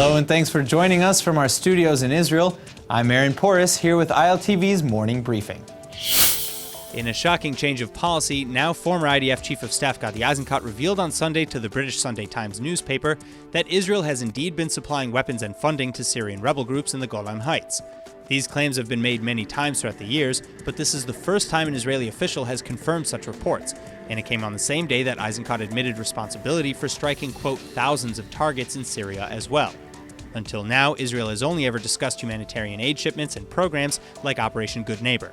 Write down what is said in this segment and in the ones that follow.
Hello and thanks for joining us from our studios in Israel. I'm Aaron Porras here with ILTV's Morning Briefing. In a shocking change of policy, now former IDF Chief of Staff Gadi Eisenkot revealed on Sunday to the British Sunday Times newspaper that Israel has indeed been supplying weapons and funding to Syrian rebel groups in the Golan Heights. These claims have been made many times throughout the years, but this is the first time an Israeli official has confirmed such reports, and it came on the same day that Eisenkot admitted responsibility for striking, quote, thousands of targets in Syria as well. Until now, Israel has only ever discussed humanitarian aid shipments and programs like Operation Good Neighbor.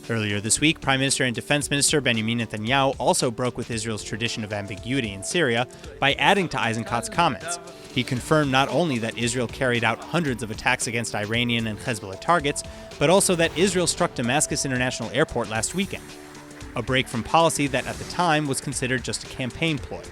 Earlier this week, Prime Minister and Defense Minister Benjamin Netanyahu also broke with Israel's tradition of ambiguity in Syria by adding to Eisenkot's comments. He confirmed not only that Israel carried out hundreds of attacks against Iranian and Hezbollah targets, but also that Israel struck Damascus International Airport last weekend, a break from policy that at the time was considered just a campaign ploy.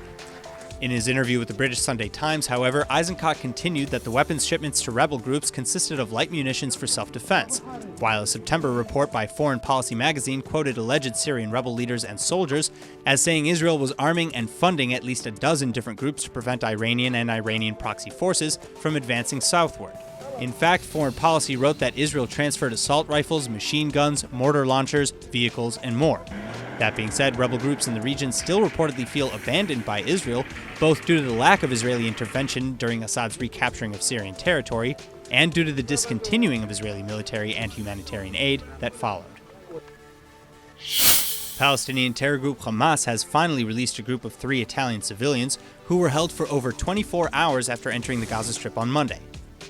In his interview with the British Sunday Times, however, Eisenkot continued that the weapons shipments to rebel groups consisted of light munitions for self-defense, while a September report by Foreign Policy magazine quoted alleged Syrian rebel leaders and soldiers as saying Israel was arming and funding at least a dozen different groups to prevent Iranian and Iranian proxy forces from advancing southward. In fact, Foreign Policy wrote that Israel transferred assault rifles, machine guns, mortar launchers, vehicles, and more. That being said, rebel groups in the region still reportedly feel abandoned by Israel, both due to the lack of Israeli intervention during Assad's recapturing of Syrian territory, and due to the discontinuing of Israeli military and humanitarian aid that followed. Palestinian terror group Hamas has finally released a group of 3 Italian civilians who were held for over 24 hours after entering the Gaza Strip on Monday.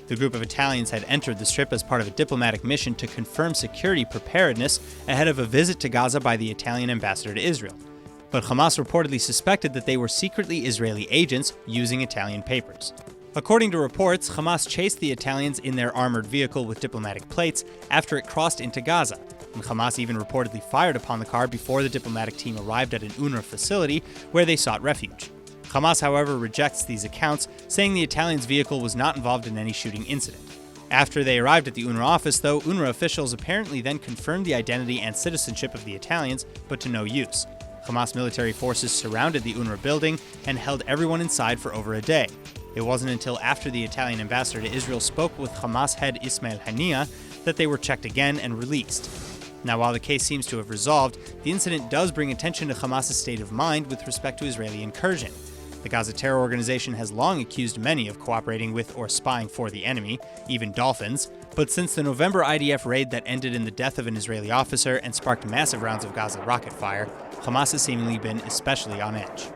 The group of Italians had entered the Strip as part of a diplomatic mission to confirm security preparedness ahead of a visit to Gaza by the Italian ambassador to Israel. But Hamas reportedly suspected that they were secretly Israeli agents using Italian papers. According to reports, Hamas chased the Italians in their armored vehicle with diplomatic plates after it crossed into Gaza, and Hamas even reportedly fired upon the car before the diplomatic team arrived at an UNRWA facility where they sought refuge. Hamas, however, rejects these accounts, saying the Italians' vehicle was not involved in any shooting incident. After they arrived at the UNRWA office, though, UNRWA officials apparently then confirmed the identity and citizenship of the Italians, but to no use. Hamas military forces surrounded the UNRWA building and held everyone inside for over a day. It wasn't until after the Italian ambassador to Israel spoke with Hamas head Ismail Haniyeh that they were checked again and released. Now, while the case seems to have resolved, the incident does bring attention to Hamas's state of mind with respect to Israeli incursion. The Gaza terror organization has long accused many of cooperating with or spying for the enemy, even dolphins, but since the November IDF raid that ended in the death of an Israeli officer and sparked massive rounds of Gaza rocket fire, Hamas has seemingly been especially on edge.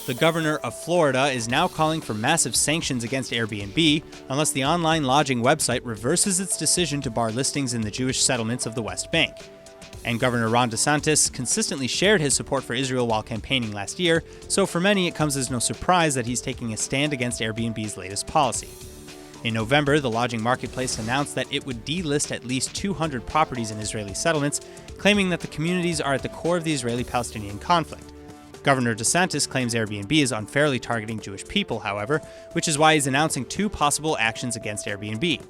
The governor of Florida is now calling for massive sanctions against Airbnb unless the online lodging website reverses its decision to bar listings in the Jewish settlements of the West Bank. And Governor Ron DeSantis consistently shared his support for Israel while campaigning last year, so for many it comes as no surprise that he's taking a stand against Airbnb's latest policy. In November, the lodging marketplace announced that it would delist at least 200 properties in Israeli settlements, claiming that the communities are at the core of the Israeli-Palestinian conflict. Governor DeSantis claims Airbnb is unfairly targeting Jewish people, however, which is why he's announcing 2 possible actions against Airbnb.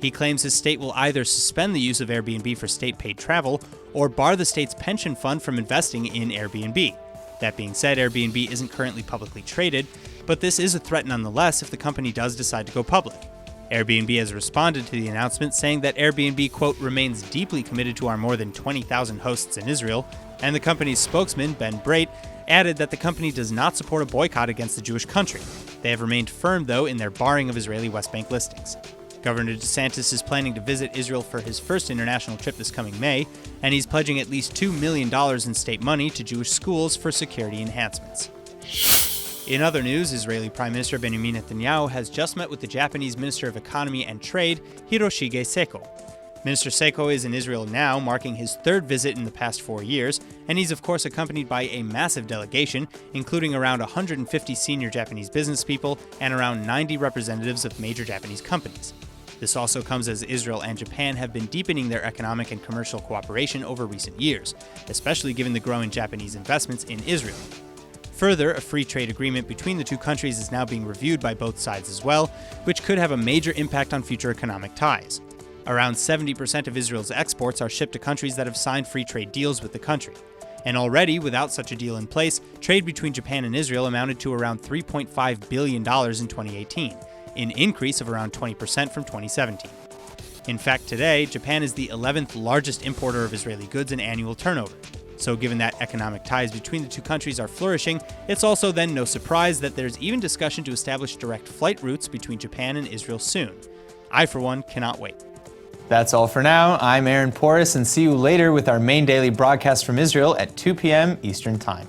He claims his state will either suspend the use of Airbnb for state-paid travel or bar the state's pension fund from investing in Airbnb. That being said, Airbnb isn't currently publicly traded, but this is a threat nonetheless if the company does decide to go public. Airbnb has responded to the announcement, saying that Airbnb, quote, remains deeply committed to our more than 20,000 hosts in Israel, and the company's spokesman, Ben Brait, added that the company does not support a boycott against the Jewish country. They have remained firm, though, in their barring of Israeli West Bank listings. Governor DeSantis is planning to visit Israel for his first international trip this coming May, and he's pledging at least $2 million in state money to Jewish schools for security enhancements. In other news, Israeli Prime Minister Benjamin Netanyahu has just met with the Japanese Minister of Economy and Trade, Hiroshige Seiko. Minister Seiko is in Israel now, marking his 3rd visit in the past 4 years, and he's of course accompanied by a massive delegation, including around 150 senior Japanese business people and around 90 representatives of major Japanese companies. This also comes as Israel and Japan have been deepening their economic and commercial cooperation over recent years, especially given the growing Japanese investments in Israel. Further, a free trade agreement between the 2 countries is now being reviewed by both sides as well, which could have a major impact on future economic ties. Around 70% of Israel's exports are shipped to countries that have signed free trade deals with the country. And already, without such a deal in place, trade between Japan and Israel amounted to around $3.5 billion in 2018, an increase of around 20% from 2017. In fact, today, Japan is the 11th largest importer of Israeli goods in annual turnover. So given that economic ties between the two countries are flourishing, it's also then no surprise that there's even discussion to establish direct flight routes between Japan and Israel soon. I, for one, cannot wait. That's all for now. I'm Aaron Porras, and see you later with our main daily broadcast from Israel at 2 p.m. Eastern Time.